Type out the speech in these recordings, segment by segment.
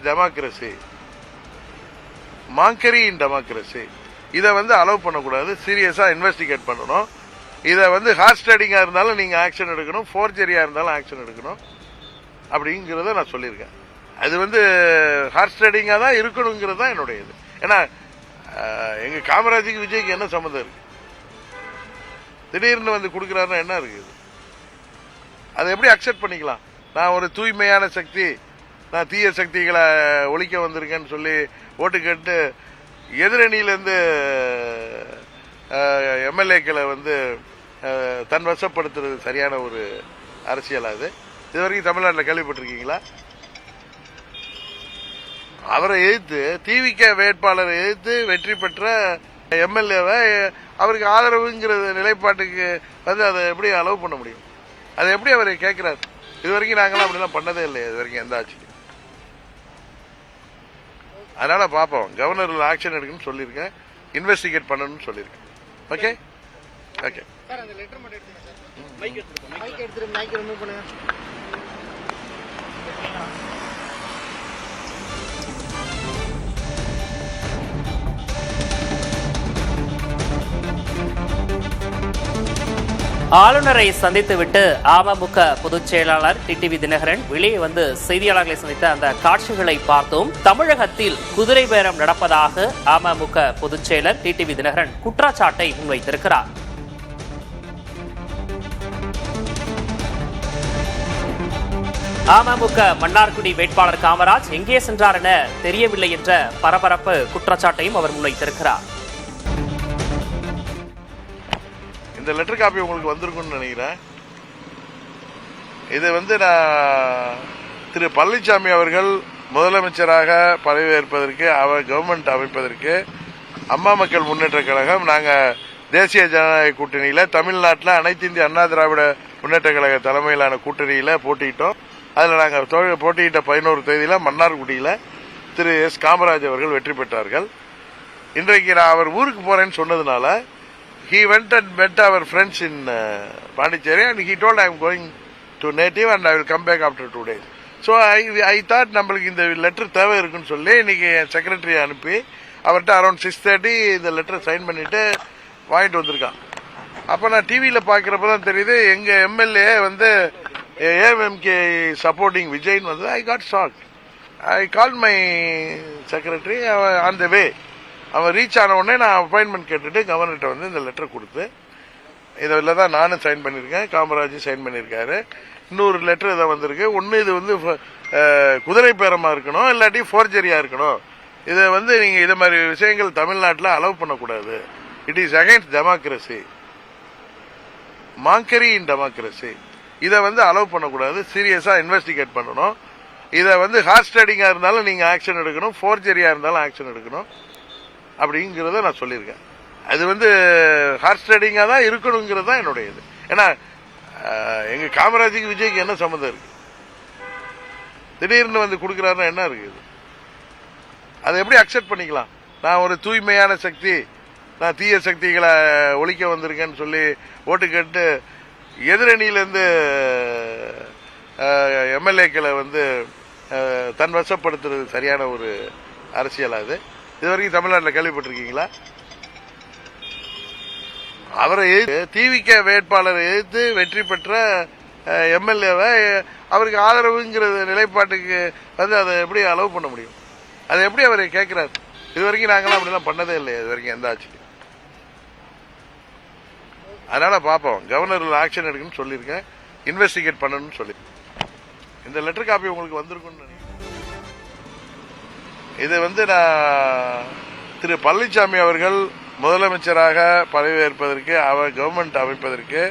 Democracy, mockery in democracy. இதை allow பண்ணக்கூடாது. சீரியஸா இன்வெஸ்டிகேட் பண்ணணும். இதை ஹார்ஸ் ட்ரேடிங்கா இருந்தாலும் நீங்க ஆக்ஷன் எடுக்கணும், ஃபோர்ஜரியா இருந்தாலும் ஆக்ஷன் எடுக்கணும் அப்படிங்கிறத நான் சொல்லியிருக்கேன். அது ஹார்ஸ் ட்ரேடிங்கா தான் இருக்கணுங்கிறது தான் என்னுடைய இது. ஏன்னா எங்க காமராஜுக்கு விஜய்க்கு என்ன சம்மந்தம் இருக்கு? திடீர்னு கொடுக்கிறாருன்னா என்ன இருக்குது? அதை எப்படி அக்செப்ட் பண்ணிக்கலாம்? நான் ஒரு தூய்மையான சக்தி, நான் தீய சக்திகளை ஒழிக்க வந்திருக்கேன்னு சொல்லி ஓட்டு கேட்டு எதிரணியிலிருந்து எம்எல்ஏக்களை தன் வசப்படுத்துறது சரியான ஒரு அரசியல். அது இதுவரைக்கும் தமிழ்நாட்டில் கேள்விப்பட்டிருக்கீங்களா? அவரை எதிர்த்து திவிக வேட்பாளரை எதிர்த்து வெற்றி பெற்ற எம்எல்ஏவை அவருக்கு ஆதரவுங்கிற நிலைப்பாட்டுக்கு அதை எப்படி அலோவ் பண்ண முடியும்? அதை எப்படி அவர் கேட்கிறார்? இதுவரைக்கும் நாங்களாம் அப்படிலாம் பண்ணதே இல்லை இது வரைக்கும் எந்த ஆட்சி. அதனால பார்ப்போம். கவர்னர் ஆக்ஷன் எடுக்கணும்னு சொல்லியிருக்கேன், இன்வெஸ்டிகேட் பண்ணணும்னு சொல்லியிருக்கேன். Okay okay. ஆளுநரை சந்தித்துவிட்டு அமமுக பொதுச் செயலாளர் டிடிவி தினகரன் வெளியே செய்தியாளர்களை சந்தித்த அந்த காட்சிகளை பார்த்தோம். தமிழகத்தில் குதிரை பேரம் நடப்பதாக அமமுக பொதுச் செயலர் டிடிவி தினகரன் குற்றச்சாட்டை முன்வைத்திருக்கிறார். அமமுக மன்னார்குடி வேட்பாளர் காமராஜ் எங்கே சென்றார் என தெரியவில்லை என்ற பரபரப்பு குற்றச்சாட்டையும் அவர் முன்வைத்திருக்கிறார். இந்த லெட்டர் காப்பி உங்களுக்கு வந்திருக்கும்னு நினைக்கிறேன். இது நான் திரு பழனிசாமி அவர்கள் முதலமைச்சராக பதவியேற்பதற்கு, அவர் கவர்மெண்ட் அமைப்பதற்கு அம்மா மக்கள் முன்னேற்ற கழகம், நாங்கள் தேசிய ஜனநாயக கூட்டணியில தமிழ்நாட்டில் அனைத்து இந்திய அண்ணா திராவிட முன்னேற்ற கழக தலைமையிலான கூட்டணியில போட்டியிட்டோம். அதில் நாங்கள் போட்டியிட்ட 11 தேதியில மன்னார்குடியில திரு எஸ் காமராஜ் அவர்கள் வெற்றி பெற்றார்கள். இன்றைக்கு நான் அவர் ஊருக்கு போறேன்னு சொன்னதுனால he went and met our friends in Pondicherry and he told I am going to native and I will come back after 2 days. So I thought நம்மளுக்கு இந்த லெட்டர் தேவை இருக்குன்னு சொல்லி இன்னைக்கு என் செக்ரட்டரியை அனுப்பி அவர்கிட்ட அரௌண்ட் 6:30 இந்த லெட்டர் சைன் பண்ணிட்டு வாங்கிட்டு வந்திருக்கான். அப்ப நான் டிவியில பாக்குறப்பதான் தெரியுது எங்க எம்எல்ஏ ஏஎம்எம்கே சப்போர்ட்டிங் விஜய்னு I got shock. I call my secretary on the way. அவன் ரீச் ஆன உடனே நான் அப்பாயின்மெண்ட் கேட்டுட்டு கவர்னர்கிட்ட இந்த லெட்டர் கொடுத்து இதில் தான் நானும் சைன் பண்ணியிருக்கேன், காமராஜும் சைன் பண்ணியிருக்காரு. இன்னொரு லெட்டர் இதை வந்திருக்கு. ஒன்று இது குதிரை பேரமாக இருக்கணும், இல்லாட்டி ஃபோர்ஜரியாக இருக்கணும். இதை நீங்கள் இது மாதிரி விஷயங்கள் தமிழ்நாட்டில் அலோவ் பண்ணக்கூடாது. It is against democracy, mockery in democracy. இதை அலோவ் பண்ணக்கூடாது. சீரியஸாக இன்வெஸ்டிகேட் பண்ணணும். இதை ஹார்ஸ் ட்ரேடிங்காக இருந்தாலும் நீங்கள் ஆக்ஷன் எடுக்கணும், ஃபோர்ஜரியாக இருந்தாலும் ஆக்ஷன் எடுக்கணும் அப்படிங்கிறத நான் சொல்லியிருக்கேன். அது ஹார்ஸ் ட்ரேடிங்கா தான் இருக்கணுங்கிறது தான் என்னுடைய இது. ஏன்னா எங்க காமராஜுக்கு விஜய்க்கு என்ன சம்மந்தம் இருக்கு? திடீர்னு கொடுக்கிறாருன்னா என்ன இருக்குது? அதை எப்படி அக்செப்ட் பண்ணிக்கலாம்? நான் ஒரு தூய்மையான சக்தி, நான் தீய சக்திகளை ஒழிக்க வந்திருக்கேன்னு சொல்லி ஓட்டு கேட்டு எதிரணியிலிருந்து எம்எல்ஏக்களை தன் வசப்படுத்துறது சரியான ஒரு அரசியல். அது இதுவரைக்கும் தமிழ்நாட்டில் கேள்விப்பட்டிருக்கீங்களா? அவரை திவிக வேட்பாளரை எதிர்த்து வெற்றி பெற்ற எம்எல்ஏவை அவருக்கு ஆதரவுங்கிற நிலைப்பாட்டுக்கு அதை எப்படி அலோவ் பண்ண முடியும்? அதை எப்படி அவர் கேட்கிறார்? இதுவரைக்கும் நாங்களாம் அப்படிலாம் பண்ணதே இல்லை இது வரைக்கும் எந்த ஆட்சி. அதனால பார்ப்போம். கவர்னர் ஆக்ஷன் எடுக்கணும்னு சொல்லியிருக்கேன், இன்வெஸ்டிகேட் பண்ணணும்னு சொல்லியிருக்கேன். இந்த லெட்டர் காப்பி உங்களுக்கு வந்திருக்கும்னு நினைக்கிறேன். இது நான் திரு பழனிசாமி அவர்கள் முதலமைச்சராக பதவியேற்பதற்கு, அவர் கவர்மெண்ட் அமைப்பதற்கு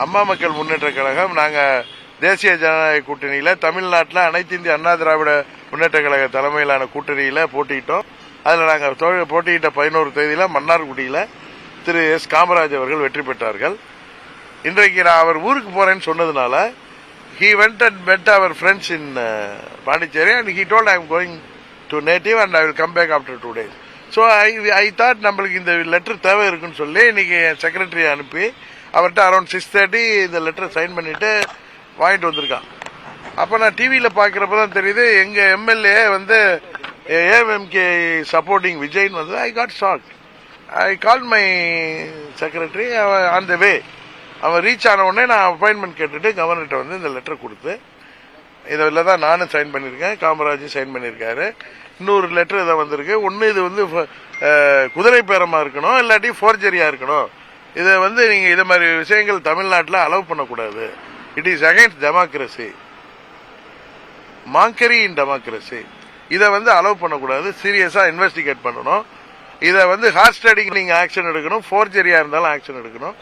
அம்மா மக்கள் முன்னேற்ற கழகம், நாங்கள் தேசிய ஜனநாயக கூட்டணியில தமிழ்நாட்டில் அனைத்து இந்திய அண்ணா திராவிட முன்னேற்ற கழக தலைமையிலான கூட்டணியில போட்டியிட்டோம். அதில் நாங்கள் போட்டியிட்ட 11 தேதியில மன்னார்குடியில திரு எஸ் காமராஜ் அவர்கள் வெற்றி பெற்றார்கள். இன்றைக்கு நான் அவர் ஊருக்கு போறேன்னு சொன்னதுனால he went and met our friends in Pondicherry and he told I am going to native and I will come back after 2 days. So I thought நம்மளுக்கு இந்த லெட்டர் தேவை இருக்குன்னு சொல்லி இன்னைக்கு என் செக்ரட்டரியை அனுப்பி அவர்கிட்ட அரௌண்ட் 6:30 இந்த லெட்டர் சைன் பண்ணிட்டு வாங்கிட்டு வந்திருக்கான். அப்போ நான் டிவியில் பார்க்குறப்ப தான் தெரியுது எங்கள் எம்எல்ஏ வந்து ஏஎம்எம்கே சப்போர்ட்டிங் விஜய்னு வந்து I got shock. I call my secretary on the way. அவன் ரீச் ஆன உடனே நான் அப்பாயின்மெண்ட் கேட்டுட்டு கவர்னர்கிட்ட வந்து இந்த லெட்டர் கொடுத்து இதில் தான் நானும் சைன் பண்ணியிருக்கேன், காமராஜும் சைன் பண்ணியிருக்காரு. இன்னொரு லெட்டர் இதை வந்திருக்கு. ஒன்று இது வந்து குதிரை பேரமாக இருக்கணும், இல்லாட்டி ஃபோர்ஜரியாக இருக்கணும். இதை வந்து நீங்கள் இது மாதிரி விஷயங்கள் தமிழ்நாட்டில் அலோவ் பண்ணக்கூடாது. It is against democracy, mockery in democracy. இதை வந்து அலோவ் பண்ணக்கூடாது, சீரியஸாக இன்வெஸ்டிகேட் பண்ணணும். இதை வந்து ஹார்ஸ் ட்ரேடிங் நீங்கள் ஆக்ஷன் எடுக்கணும், ஃபோர்ஜரியாக இருந்தாலும் ஆக்ஷன் எடுக்கணும்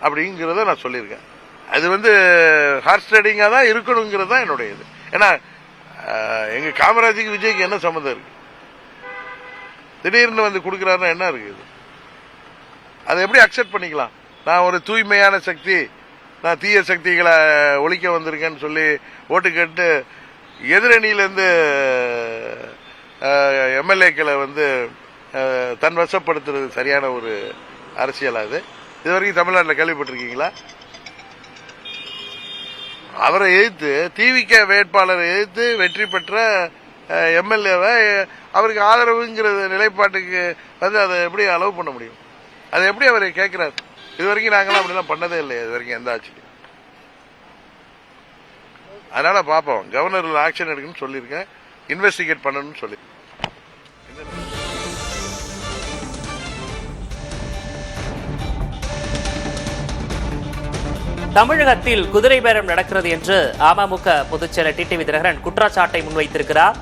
அப்படிங்கிறத நான் சொல்லியிருக்கேன். அது வந்து ஹார்ஸ் ட்ரேடிங்காக தான் இருக்கணுங்கிறது தான் என்னுடைய இது. ஏன்னா எங்கள் காமராஜுக்கு விஜய்க்கு என்ன சம்மந்தம் இருக்கு? திடீர்னு வந்து கொடுக்குறாருன்னா என்ன இருக்குது? அதை எப்படி அக்செப்ட் பண்ணிக்கலாம்? நான் ஒரு தூய்மையான சக்தி, நான் தீய சக்திகளை ஒழிக்க வந்திருக்கேன்னு சொல்லி ஓட்டு கேட்டு எதிரணியிலேருந்து எம்எல்ஏக்களை வந்து தன் வசப்படுத்துறது சரியான ஒரு அரசியல். அது இது வரைக்கும் தமிழ்நாட்டில் கேள்விப்பட்டிருக்கீங்களா? அவரை எதிர்த்து டிவிகே வேட்பாளரை எதிர்த்து வெற்றி பெற்ற எம்எல்ஏவை அவருக்கு ஆதரவுங்கிற நிலைப்பாட்டுக்கு வந்து அதை எப்படி அலோவ் பண்ண முடியும்? அதை எப்படி அவர் கேட்கிறார்? இது வரைக்கும் நாங்களாம் அப்படிலாம் பண்ணதே இல்லை, இது வரைக்கும் எந்த ஆட்சியும். அதனால பார்ப்போம். கவர்னர் ஆக்ஷன் எடுக்கணும்னு சொல்லியிருக்கேன், இன்வெஸ்டிகேட் பண்ணணும்னு சொல்லி. தமிழகத்தில் குதிரை பேரம் நடக்கிறது என்று அமமுக பொதுச் செயலர் டிடிவி தினகரன் குற்றச்சாட்டை முன்வைத்திருக்கிறார்.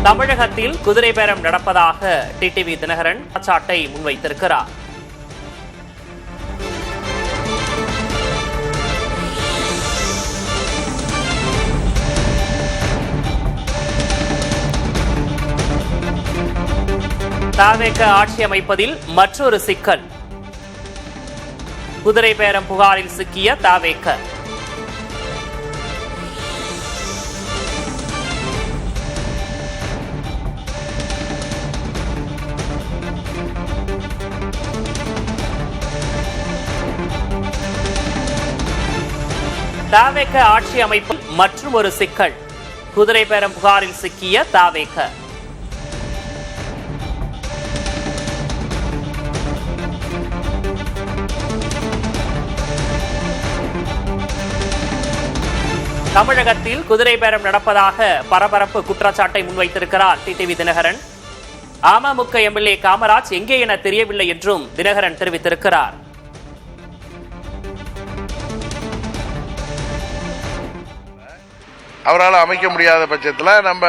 தமிழகத்தில் குதிரை பேரம் நடப்பதாக டிடிவி தினகரன் குற்றச்சாட்டை முன்வைத்திருக்கிறார். தவேக ஆட்சி அமைப்பதில் மற்றொரு சிக்கல். குதிரை பேரம் புகாரில் சிக்கிய தவேக. தவேக ஆட்சி அமைப்பில் மற்றும் ஒரு சிக்கல். குதிரை பேரம் புகாரில் சிக்கிய தவேக. தமிழகத்தில் குதிரை பேரம் நடப்பதாக பரபரப்பு குற்றச்சாட்டை முன்வைத்திருக்கிறார் டிடிவி தினகரன். அமமுக எம்எல்ஏ காமராஜ் எங்கே என தெரியவில்லை என்றும் தினகரன் தெரிவித்திருக்கிறார். அவரால் அமைக்க முடியாத பட்சத்தில் நம்ம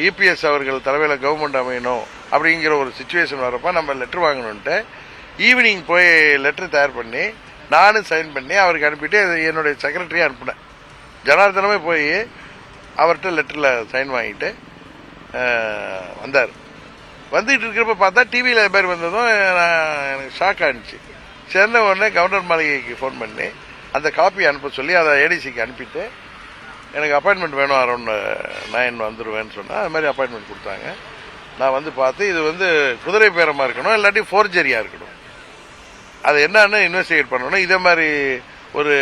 இபிஎஸ் அவர்கள் தலைமையில் கவர்மெண்ட் அமையணும் அப்படிங்கிற ஒரு சிச்சுவேஷன் வரப்ப நம்ம லெட்டர் வாங்கணுன்ட்டு ஈவினிங் போய் லெட்டர் தயார் பண்ணி நானும் சைன் பண்ணி அவருக்கு அனுப்பிட்டு என்னுடைய செக்ரட்டரியை அனுப்பினேன். ஜனார்தனமே போய் அவர்கிட்ட லெட்டரில் சைன் வாங்கிட்டு வந்தார். வந்துட்டு இருக்கிறப்ப பார்த்தா டிவியில் பேர் வந்ததும் எனக்கு ஷாக் ஆகிடுச்சு. சேர்ந்த உடனே கவர்னர் மாளிகைக்கு ஃபோன் பண்ணி அந்த காப்பி அனுப்ப சொல்லி அதை ஏடிசிக்கு அனுப்பிட்டு எனக்கு அப்பாயின்மெண்ட் வேணும், அரௌண்ட் 9 வந்துடுவேன்னு சொன்னால் அது மாதிரி அப்பாயின்மெண்ட் கொடுத்தாங்க. நான் வந்து பார்த்து இது வந்து குதிரை பேரமாக இருக்கணும், இல்லாட்டி ஃபோர்ஜரியாக இருக்கணும், அது என்னன்னு இன்வெஸ்டிகேட் பண்ணணும். இதே மாதிரி ஒரு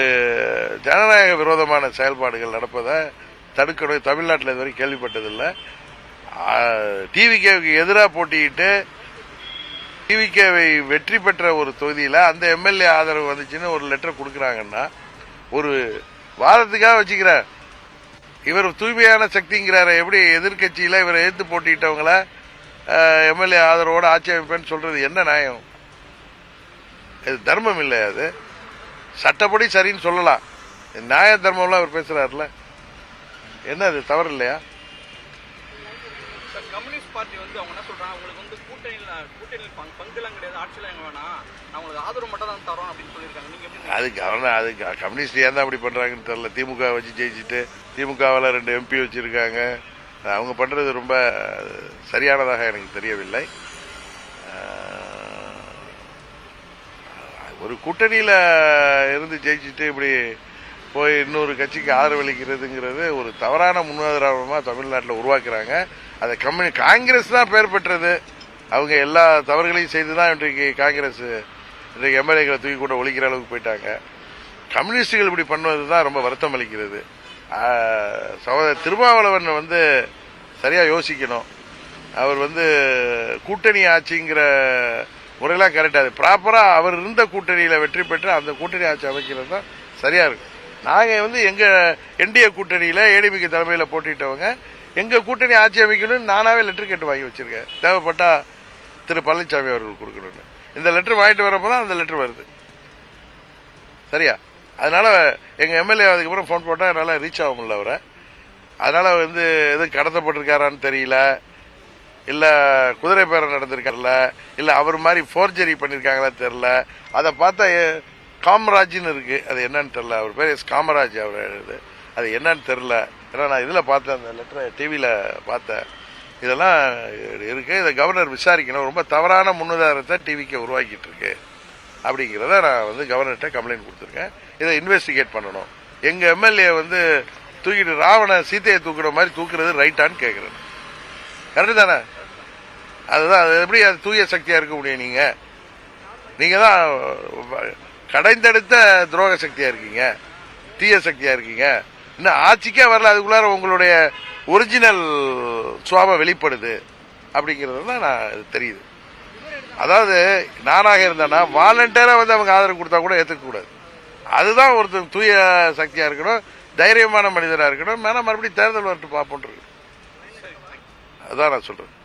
ஜனநாயக விரோதமான செயல்பாடுகள் நடப்பதை தடுக்கணும். தமிழ்நாட்டில் இது வரைக்கும் கேள்விப்பட்டதில்லை. டிவிகேவுக்கு எதிராக போட்டியிட்டு டிவிகேவை வெற்றி பெற்ற ஒரு தொகுதியில் அந்த எம்எல்ஏ ஆதரவு வந்துச்சுன்னு ஒரு லெட்டர் கொடுக்குறாங்கன்னா ஒரு வாதத்துக்காக வச்சுக்கிற இவர் தூய்மையான சக்திங்கிறார. எப்படி எதிர்கட்சியில் இவரை எதிர்த்து போட்டியிட்டவங்கள எம்எல்ஏ ஆதரவோடு ஆட்சி அமைப்பேன்னு சொல்றது என்ன நியாயம்? இது தர்மம் இல்லை. அது சட்டப்படி சரின்னு சொல்லலாம், நியாய தர்மம்லாம் அவர் பேசுறாருல, என்ன அது தவறு இல்லையா? கம்யூனிஸ்ட் பார்ட்டி வந்து அவங்க என்ன சொல்றாங்க, உங்களுக்கு வந்து கூட்டணியில் பங்குலாம் கிடையாது, ஆட்சியில் எங்க வேணாம், நான் உங்களுக்கு ஆதரவு மட்டும் தான் தரோம் அப்படின்னு சொல்லியிருக்காங்க. நீங்க எப்படி அது கம்யூனிஸ்ட் ஏன் தான் அப்படி பண்றாங்கன்னு தெரியல. திமுக வச்சு ஜெயிச்சுட்டு திமுகவில் 2 MP வச்சிருக்காங்க. அவங்க பண்றது ரொம்ப சரியானதாக எனக்கு தெரியவில்லை. ஒரு கூட்டணியில் இருந்து ஜெயிச்சுட்டு இப்படி போய் இன்னொரு கட்சிக்கு ஆதரவளிக்கிறதுங்கிறது ஒரு தவறான முன்னுதாரணமாக தமிழ்நாட்டில் உருவாக்குறாங்க. அதை காங்கிரஸ் தான் பெயர் பெற்றது. அவங்க எல்லா தவறுகளையும் செய்து தான் இன்றைக்கு காங்கிரஸ் இன்றைக்கு எம்எல்ஏக்களை தூக்கி கூட ஒழிக்கிற அளவுக்கு போயிட்டாங்க. கம்யூனிஸ்டுகள் இப்படி பண்ணுவது தான் ரொம்ப வருத்தம் அளிக்கிறது. சகோதரர் திருமாவளவன் சரியாக யோசிக்கணும். அவர் கூட்டணி ஆட்சிங்கிற முறையெல்லாம் கரெக்டாக அது ப்ராப்பராக அவர் இருந்த கூட்டணியில் வெற்றி பெற்று அந்த கூட்டணி ஆட்சி அமைக்கிறது தான் சரியாக இருக்கும். நாங்கள் எங்கள் என்டிஏ கூட்டணியில் ஏடிமிக்கு தலைமையில் போட்டிட்டவங்க எங்கள் கூட்டணி ஆட்சி அமைக்கணும்னு நானாகவே லெட்டர் கேட்டு வாங்கி வச்சுருக்கேன். தேவைப்பட்டா திரு பழனிசாமி அவர்கள் கொடுக்கணும்னு. இந்த லெட்டர் வாங்கிட்டு வரப்போ தான் அந்த லெட்டர் வருது. சரியா? அதனால எங்கள் எம்எல்ஏ அதுக்கப்புறம் ஃபோன் போட்டால் என்னால் ரீச் ஆக முடியல அவரை. அதனால் எதுவும் கடத்தப்பட்டிருக்காரான்னு தெரியல, இல்லை குதிரை பேரம் நடந்திருக்காருல, இல்லை அவர் மாதிரி ஃபோர்ஜரி பண்ணியிருக்காங்களா தெரில. அதை பார்த்தா காமராஜ்னு இருக்கு, அது என்னன்னு தெரில. அவர் பேர் எஸ் காமராஜ் அவர் எழுது, அது என்னன்னு தெரில. ஏன்னா நான் இதில் பார்த்தேன், அந்த லெட்டரை டிவியில் பார்த்தேன். இதெல்லாம் இருக்கு, இதை கவர்னர் விசாரிக்கணும். ரொம்ப தவறான முன்னுதாரணத்தை டிவிக்கு உருவாக்கிட்டு இருக்கு அப்படிங்கிறத நான் கவர்னர்கிட்ட கம்ப்ளைண்ட் கொடுத்துருக்கேன். இதை இன்வெஸ்டிகேட் பண்ணணும். எங்கள் எம்எல்ஏ தூக்கிட்டு ராவண சீத்தையை தூக்குற மாதிரி தூக்குறது ரைட்டான்னு கேட்குறேன். கரெக்டு தானே? அதுதான். அது எப்படி அது தூய சக்தியாக இருக்க முடியும்? நீங்கள் தான் கடைந்தெடுத்த துரோக சக்தியாக இருக்கீங்க, தீய சக்தியாக இருக்கீங்க. இன்னும் ஆட்சிக்கே வரல, அதுக்குள்ளார உங்களுடைய ஒரிஜினல் சுவாபம் வெளிப்படுது அப்படிங்கிறது தான் நான் தெரியுது. அதாவது நானாக இருந்தேன்னா வாலண்டியராக அவங்க ஆதரவு கொடுத்தா கூட ஏற்றுக்கக்கூடாது. அதுதான் ஒருத்தர் தூய சக்தியாக இருக்கணும், தைரியமான மனிதராக இருக்கணும். மேலே மறுபடியும் தேர்தல் வரட்டு பார்ப்போம். அதுதான் நான் சொல்கிறேன்.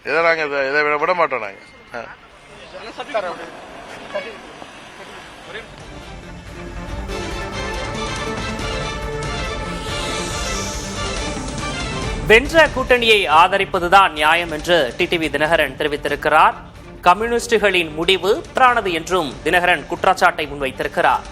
இதை நாங்கள் இதை விட மாட்டோம். நாங்கள் வென்ற கூட்டணியை ஆதரிப்பதுதான் நியாயம் என்று டிடிவி தினகரன் தெரிவித்திருக்கிறார். கம்யூனிஸ்டுகளின் முடிவு தவறானது என்றும் தினகரன் குற்றச்சாட்டை முன்வைத்திருக்கிறார்.